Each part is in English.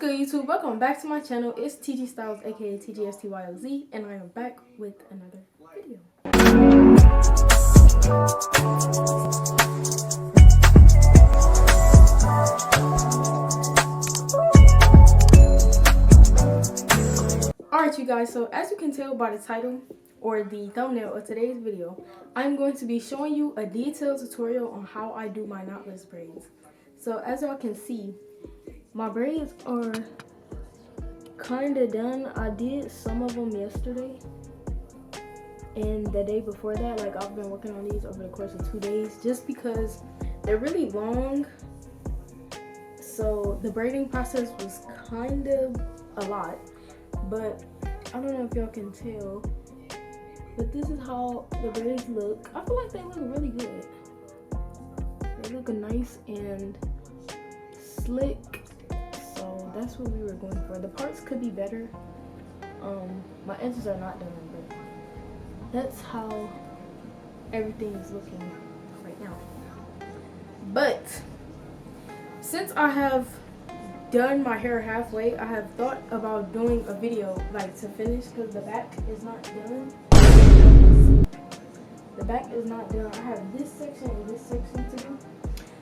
good, YouTube? Welcome back to my channel. It's TG Styles, aka TGSTYOZ, and I am back with another video. Alright, you guys, so as you can tell by the title or the thumbnail of today's video, I'm going to be showing you a detailed tutorial on how I do my knotless braids. So as y'all can see, my braids are kind of done. I did some of them yesterday and the day before that. Like, I've been working on these over the course of 2 days just because they're really long. So the braiding process was kind of a lot, but I don't know if y'all can tell, but this is how the braids look. I feel like they look really good. They look nice and slick. So that's what we were going for. The parts could be better. My edges are not done, but that's how everything is looking right now. But since I have done my hair halfway, I have thought about doing a video like to finish, because the back is not done. The back is not done. I have this section and this section to do.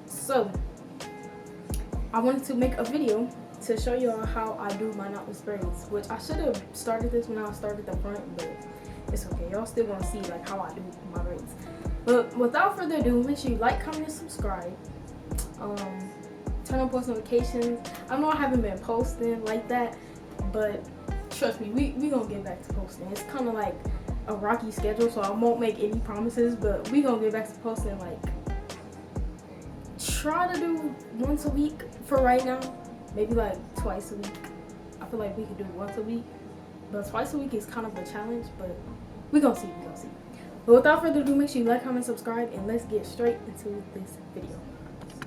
So I wanted to make a video to show y'all how I do my knotless braids, which I should have started this when I started the front, but it's okay. Y'all still gonna see like how I do my braids. But without further ado, make sure you like, comment, and subscribe. Turn on post notifications. I know I haven't been posting like that, but trust me, we gonna get back to posting. It's kind of like a rocky schedule, so I won't make any promises, but we gonna get back to posting. Like, try to do once a week for right now, maybe like twice a week. I feel like we could do once a week, but twice a week is kind of a challenge, but we gonna see. But without further ado, make sure you like, comment, subscribe, and let's get straight into this video.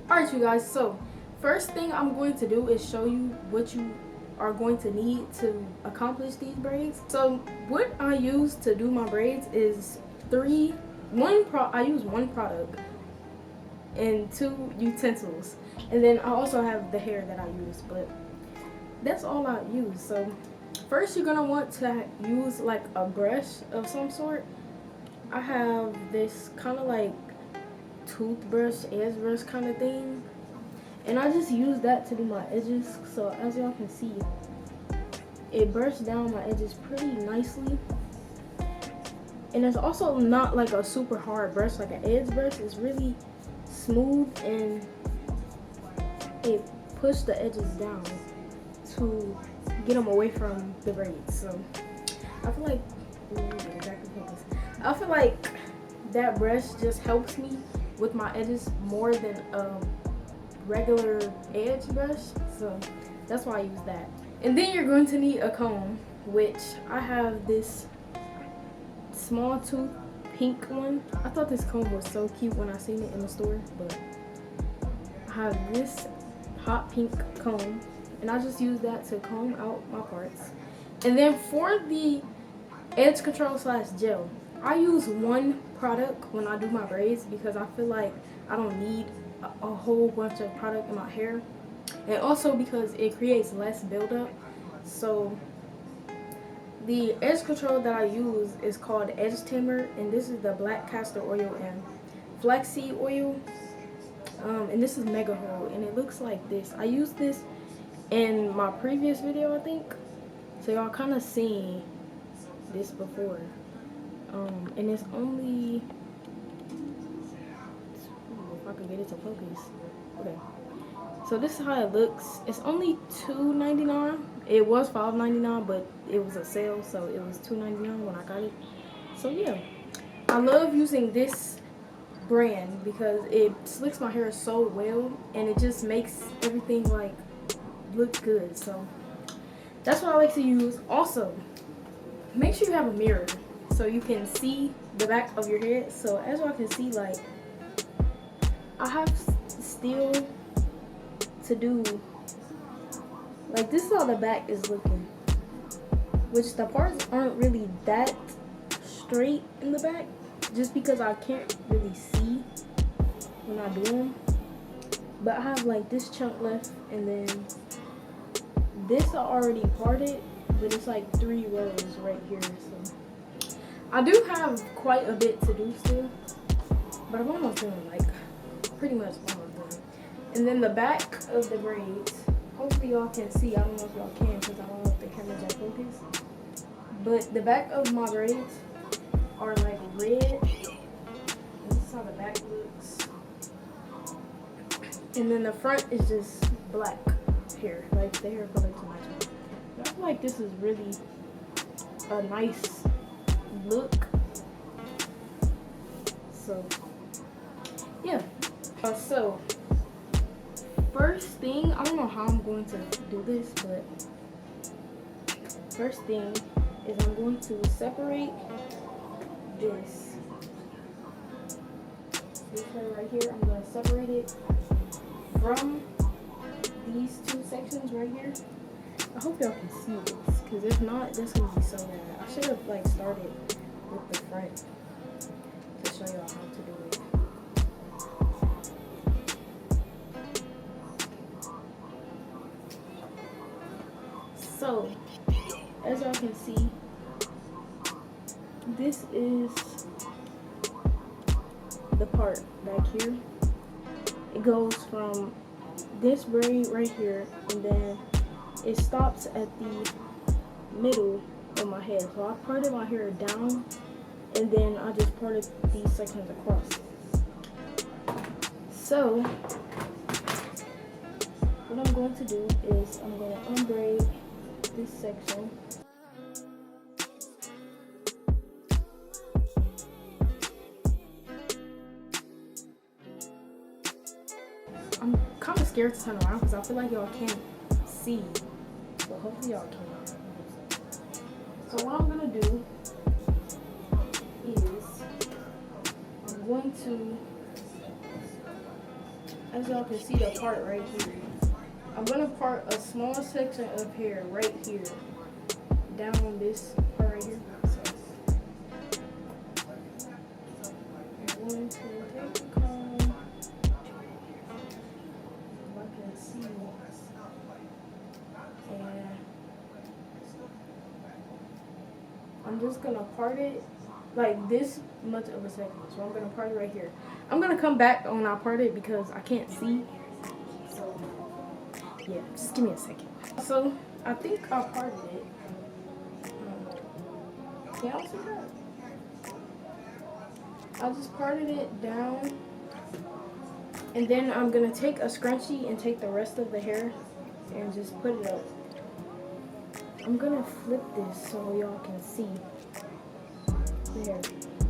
Alright, you guys, so first thing I'm going to do is show you what you are going to need to accomplish these braids. So what I use to do my braids is I use one product and 2 utensils, and then I also have the hair that I use, but that's all I use. So first, you're gonna want to use like a brush of some sort. I have this kind of like toothbrush, edge brush kind of thing, and I just use that to do my edges. So as y'all can see, it brushed down my edges pretty nicely, and it's also not like a super hard brush like an edge brush. It's really smooth, and it pushed the edges down to get them away from the braids. So I feel like that brush just helps me with my edges more than a regular edge brush, so that's why I use that. And then you're going to need a comb, which I have this small tooth pink one. I thought this comb was so cute when I seen it in the store, but I have this hot pink comb, and I just use that to comb out my parts. And then for the edge control / gel, I use one product when I do my braids because I feel like I don't need a whole bunch of product in my hair, and also because it creates less buildup. So the edge control that I use is called Edge Tamer, and this is the black castor oil and flaxseed oil, and this is Mega Hold, and it looks like this. I used this in my previous video, I think, so y'all kind of seen this before. And it's only, if I can get it to focus. Okay, so this is how it looks. It's only $2.99. It was $5.99, but it was a sale, so it was $2.99 when I got it. So yeah, I love using this brand because it slicks my hair so well, and it just makes everything like look good. So that's what I like to use. Also, make sure you have a mirror so you can see the back of your head. So as y'all can see, like, I have still to do, like, this is how the back is looking, which the parts aren't really that straight in the back just because I can't really see when I do them. But I have like this chunk left, and then this I already parted, but it's like 3 rows right here. So I do have quite a bit to do still, but I'm almost done, like pretty much almost done. And then the back of the braids, hopefully y'all can see. I don't know if y'all can because I don't know if the camera's in focus. But the back of my braids are like red. This is how the back looks. And then the front is just black hair, like the hair color to match. I feel like this is really a nice look. So yeah. So first thing, I don't know how I'm going to do this, but first thing is I'm going to separate this hair right here. I'm going to separate it from these 2 sections right here. I hope y'all can see this, because if not, this will be so bad. I should have like started with the front to show y'all how to do it. So, as y'all can see, this is the part back here. It goes from this braid right here, and then it stops at the middle of my head. So I parted my hair down, and then I just parted these sections across. So what I'm going to do is I'm going to unbraid this section. I'm kind of scared to turn around because I feel like y'all can't see, but hopefully y'all can. So what I'm gonna do is I'm going to, as y'all can see the part right here, I'm gonna part a small section of hair right here down on this part right here. So I'm going to take the comb. I can see, and I'm just gonna part it like this much of a second. So I'm gonna part it right here. I'm gonna come back when I part it because I can't see. So yeah, just give me a second. So I think I parted it. Can y'all see that? I just parted it down. And then I'm going to take a scrunchie and take the rest of the hair and just put it up. I'm going to flip this so y'all can see the hair.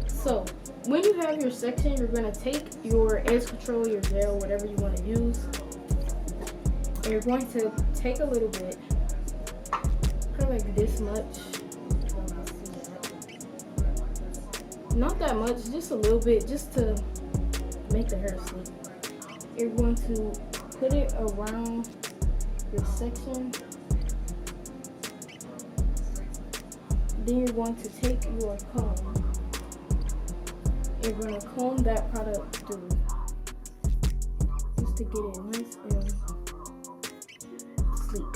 So when you have your section, you're going to take your edge control, your gel, whatever you want to use. And you're going to take a little bit, kind of like this much. Not that much, just a little bit, just to make the hair sleek. You're going to put it around your section. Then you're going to take your comb. You're going to comb that product through just to get it nice and sleek.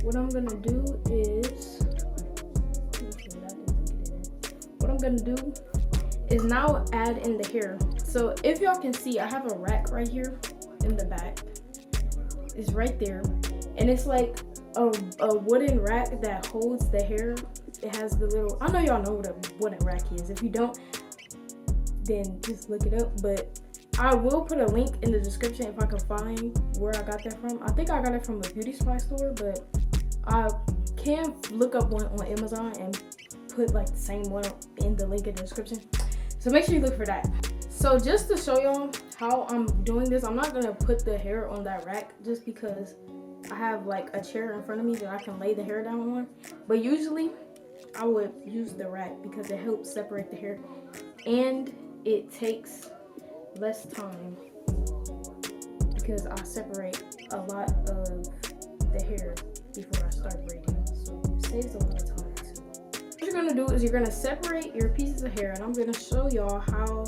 What I'm gonna do is, now add in the hair. So if y'all can see, I have a rack right here in the back. It's right there, and it's like a wooden rack that holds the hair. It has the little, I know y'all know what a wooden rack is. If you don't, then just look it up. But I will put a link in the description if I can find where I got that from. I think I got it from a beauty supply store, but I can look up one on Amazon and put like the same one in the link in the description. So make sure you look for that. So just to show y'all how I'm doing this, I'm not gonna put the hair on that rack just because I have like a chair in front of me that I can lay the hair down on. But usually I would use the rack because it helps separate the hair and it takes less time because I separate a lot of the hair before I start braiding. So saves a lot of time too. What you're gonna do is you're gonna separate your pieces of hair, and I'm gonna show y'all how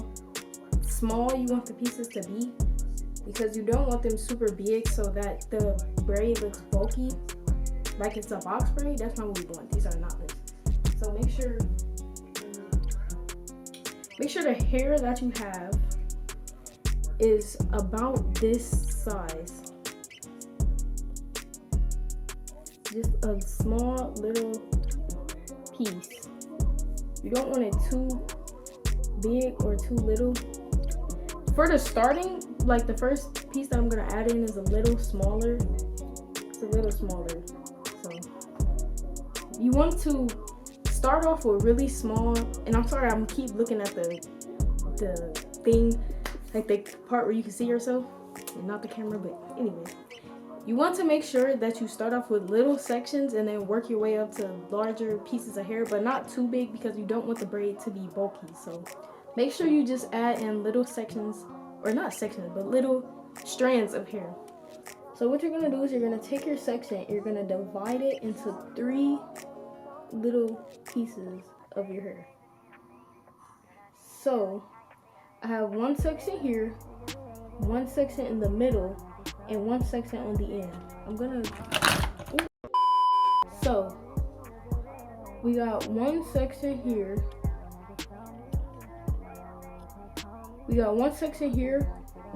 small you want the pieces to be, because you don't want them super big so that the braid looks bulky like it's a box braid. That's not what we want. These are knotless. So make sure the hair that you have is about this size. Just a small little piece. You don't want it too big or too little. For the starting, like the first piece that I'm gonna add in is a little smaller. It's a little smaller. So you want to start off with really small, and I'm sorry, I'm keep looking at the thing, like the part where you can see yourself, and not the camera, but anyway. You want to make sure that you start off with little sections and then work your way up to larger pieces of hair, but not too big because you don't want the braid to be bulky. So make sure you just add in little sections, or not sections, but little strands of hair. So what you're gonna do is you're gonna take your section, you're gonna divide it into 3 little pieces of your hair. So I have 1 section here, 1 section in the middle, and 1 section on the end. So we got 1 section here. We got 1 section here,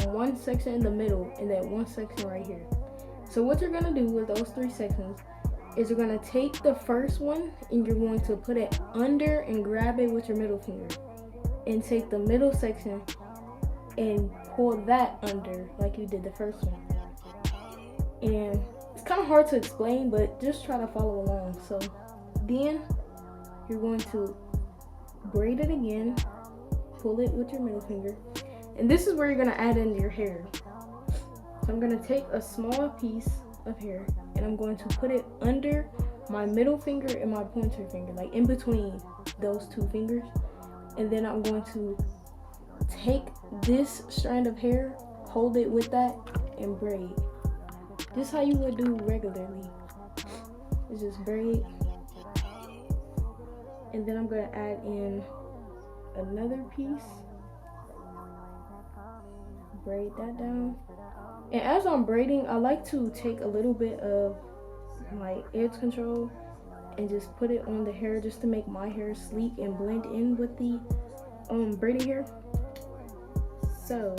1 section in the middle, and then 1 section right here. So what you're gonna do with those 3 sections is you're gonna take the first one and you're going to put it under and grab it with your middle finger, and take the middle section and pull that under like you did the first one. And it's kind of hard to explain, but just try to follow along. So then you're going to braid it again, pull it with your middle finger, and this is where you're going to add in your hair. So I'm going to take a small piece of hair and I'm going to put it under my middle finger and my pointer finger, like in between those 2 fingers. And then I'm going to take this strand of hair, hold it with that, and braid. Just how you would do regularly. It's just braid. And then I'm going to add in another piece. Braid that down. And as I'm braiding, I like to take a little bit of my edge control and just put it on the hair just to make my hair sleek and blend in with the braiding hair. So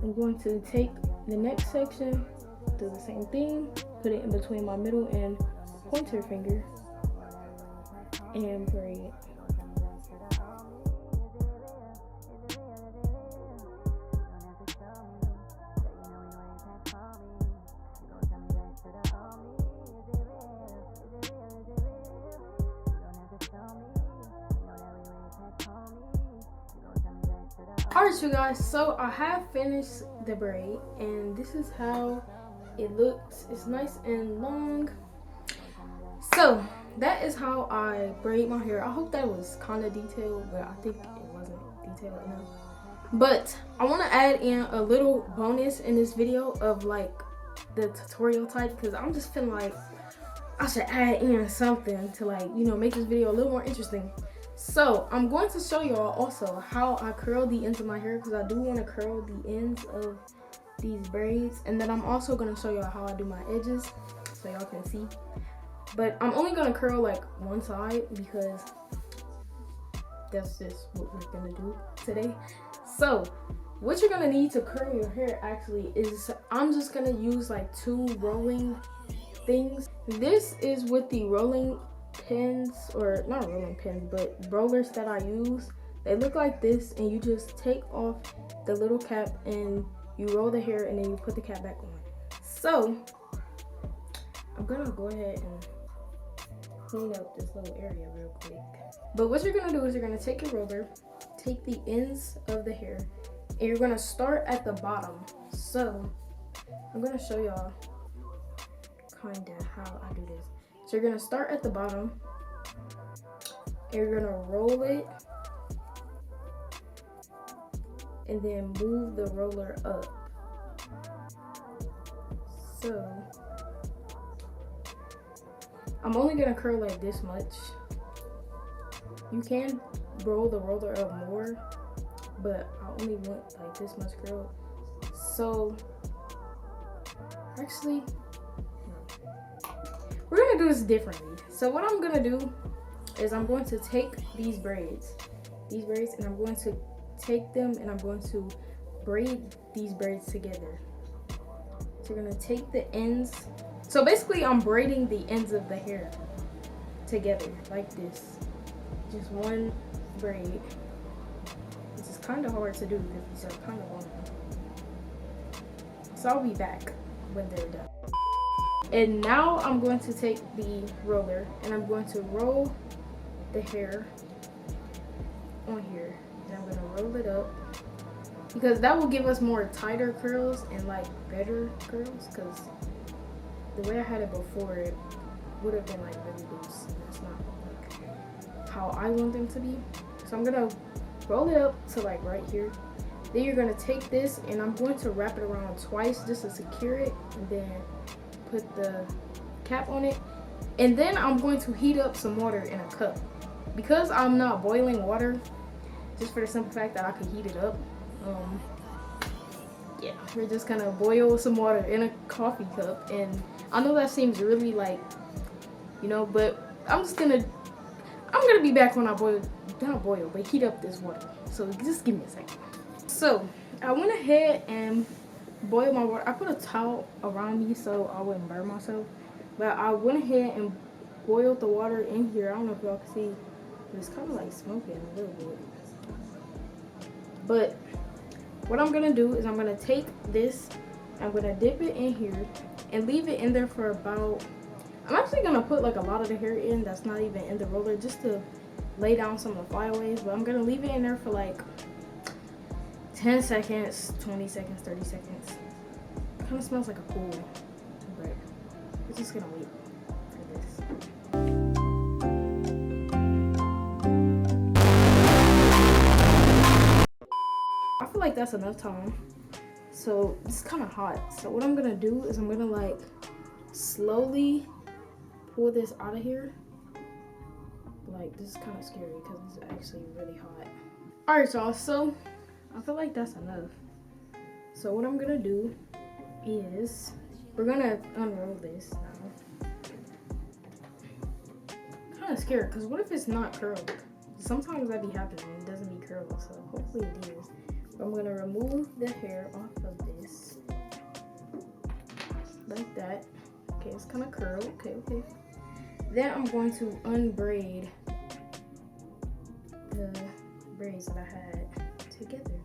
I'm going to take the next section, do the same thing, put it in between my middle and pointer finger, and braid. Alright, you guys, so I have finished the braid and this is how it looks. It's nice and long. So that is how I braid my hair. I hope that was kind of detailed, but I think it wasn't detailed enough. But I want to add in a little bonus in this video of like the tutorial type, because I'm just feeling like I should add in something to, like, you know, make this video a little more interesting. So I'm going to show y'all also how I curl the ends of my hair, because I do want to curl the ends of these braids, and then I'm also going to show y'all how I do my edges so y'all can see. But I'm only going to curl like one side because that's just what we're going to do today. So what you're going to need to curl your hair actually is, I'm just going to use like 2 rolling things. This is with the rolling pins, or not rolling pins, but rollers that I use. They look like this, and you just take off the little cap and you roll the hair and then you put the cap back on. So I'm gonna go ahead and clean up this little area real quick. But what you're gonna do is you're gonna take your roller, take the ends of the hair, and you're gonna start at the bottom. So I'm gonna show y'all kinda how I do this. So you're gonna start at the bottom, and you're gonna roll it, and then move the roller up. So I'm only gonna curl like this much. You can roll the roller up more, but I only want like this much curl. So actually, we're gonna do this differently. So what I'm gonna do is I'm going to take these braids, and I'm going to take them and I'm going to braid these braids together. So we're gonna take the ends. So basically I'm braiding the ends of the hair together like this. Just one braid. This is kind of hard to do because these are kind of long. So I'll be back when they're done. And now I'm going to take the roller and I'm going to roll the hair on here. And I'm gonna roll it up because that will give us more tighter curls and like better curls, because the way I had it before, it would have been like really loose. And that's not like how I want them to be. So I'm gonna roll it up to like right here. Then you're gonna take this and I'm going to wrap it around twice just to secure it, and then put the cap on it. And then I'm going to heat up some water in a cup. Because I'm not boiling water, just for the simple fact that I can heat it up. Yeah, we're just gonna boil some water in a coffee cup. And I know that seems really like, you know, but I'm gonna be back when I but heat up this water. So just give me a second. So I went ahead and boiled my water. I put a towel around me so I wouldn't burn myself. But I went ahead and boiled the water in here. I don't know if y'all can see, but it's kind of like smoking a little bit. But what I'm gonna do is I'm gonna take this, I'm gonna dip it in here and leave it in there for about, I'm actually gonna put like a lot of the hair in that's not even in the roller just to lay down some of the flyaways, but I'm gonna leave it in there for like 10 seconds, 20 seconds, 30 seconds. It kind of smells like a pool, but we're just gonna wait for this. I feel like that's enough time. So it's kind of hot. So what I'm gonna do is I'm gonna like slowly pull this out of here. Like, this is kind of scary because it's actually really hot. All right, y'all, so I feel like that's enough. So what I'm gonna do is we're gonna unroll this now. Kind of scared because what if it's not curled? Sometimes that be happening, it doesn't be curled, so hopefully it is. But I'm gonna remove the hair off of this like that. Okay, it's kind of curled. Okay. Then I'm going to unbraid the braids that I had together.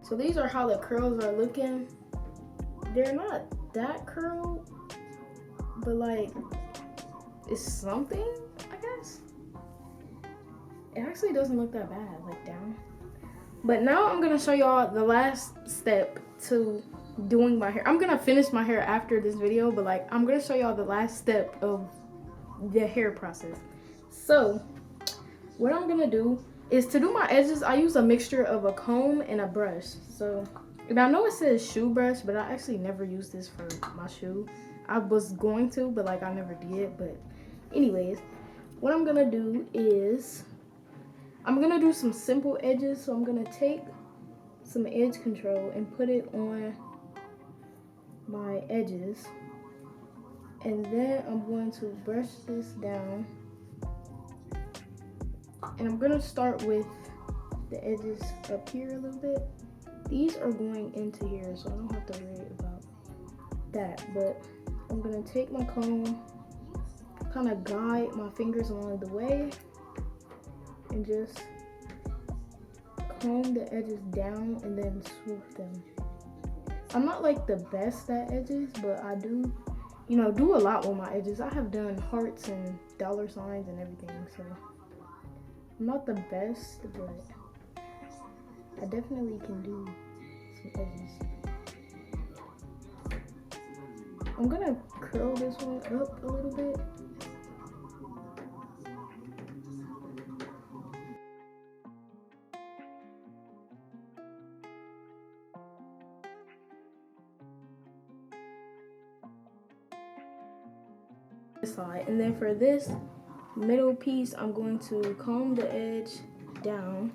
So these are how the curls are looking. They're not that curled, but like it's something, I guess. It actually doesn't look that bad, like down. But now I'm gonna show y'all the last step to doing my hair. I'm gonna finish my hair after this video, but like I'm gonna show y'all the last step of the hair process. So what I'm gonna do is to do my edges, I use a mixture of a comb and a brush. So, and I know it says shoe brush, but I actually never use this for my shoe. I was going to, but like I never did. But anyways, what I'm gonna do is I'm gonna do some simple edges. So I'm gonna take some edge control and put it on my edges. And then I'm going to brush this down. And I'm gonna start with the edges up here a little bit. These are going into here, so I don't have to worry about that. But I'm gonna take my comb, kind of guide my fingers along the way, and just comb the edges down and then swoop them. I'm not like the best at edges, but I do, you know, do a lot with my edges. I have done hearts and dollar signs and everything, so I'm not the best, but I definitely can do some edges. I'm gonna curl this one up a little bit. this side. And then for this middle piece, I'm going to comb the edge down.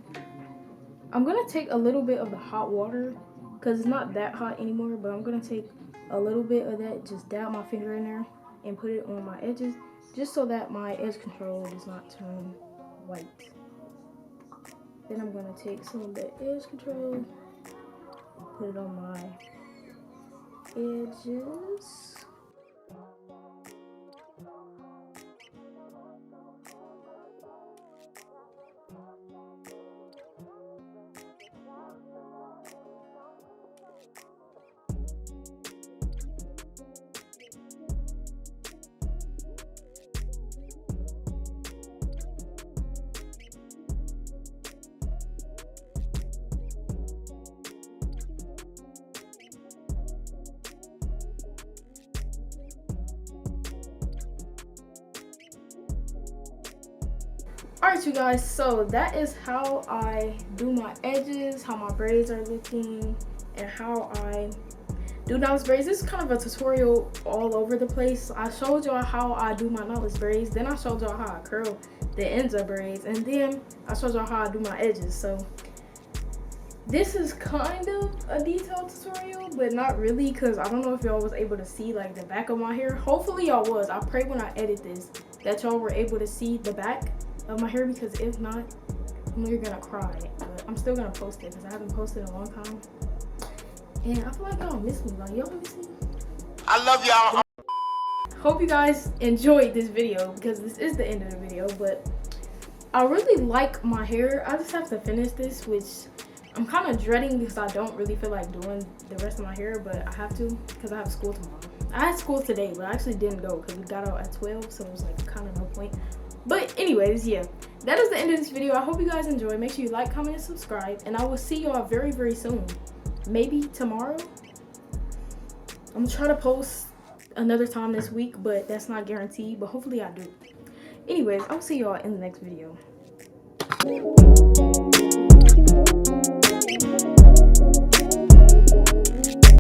I'm gonna take a little bit of the hot water because it's not that hot anymore, but I'm gonna take a little bit of that, just dab my finger in there and put it on my edges, just so that my edge control does not turn white. Then I'm gonna take some of the edge control, put it on my edges. Alright you guys, so that is how I do my edges, how my braids are looking, and how I do knotless braids. This is kind of a tutorial all over the place. I showed y'all how I do my knotless braids, then I showed y'all how I curl the ends of braids, and then I showed y'all how I do my edges. So this is kind of a detailed tutorial, but not really, because I don't know if y'all was able to see like the back of my hair. Hopefully y'all was. I pray when I edit this that y'all were able to see the back of my hair, because if not, you're gonna cry. But I'm still gonna post it because I haven't posted in a long time, and I feel like y'all miss me. Like, y'all miss me. I love y'all. Hope you guys enjoyed this video, because this is the end of the video. But I really like my hair. I just have to finish this, which I'm kind of dreading because I don't really feel like doing the rest of my hair, but I have to because I have school tomorrow. I had school today, but I actually didn't go because we got out at 12, so it was like kind of no point. But anyways, yeah, that is the end of this video. I hope you guys enjoy. Make sure you like, comment, and subscribe, and I will see y'all very, very soon. Maybe tomorrow. I'm gonna try to post another time this week, but that's not guaranteed, but hopefully I do. Anyways, I'll see y'all in the next video.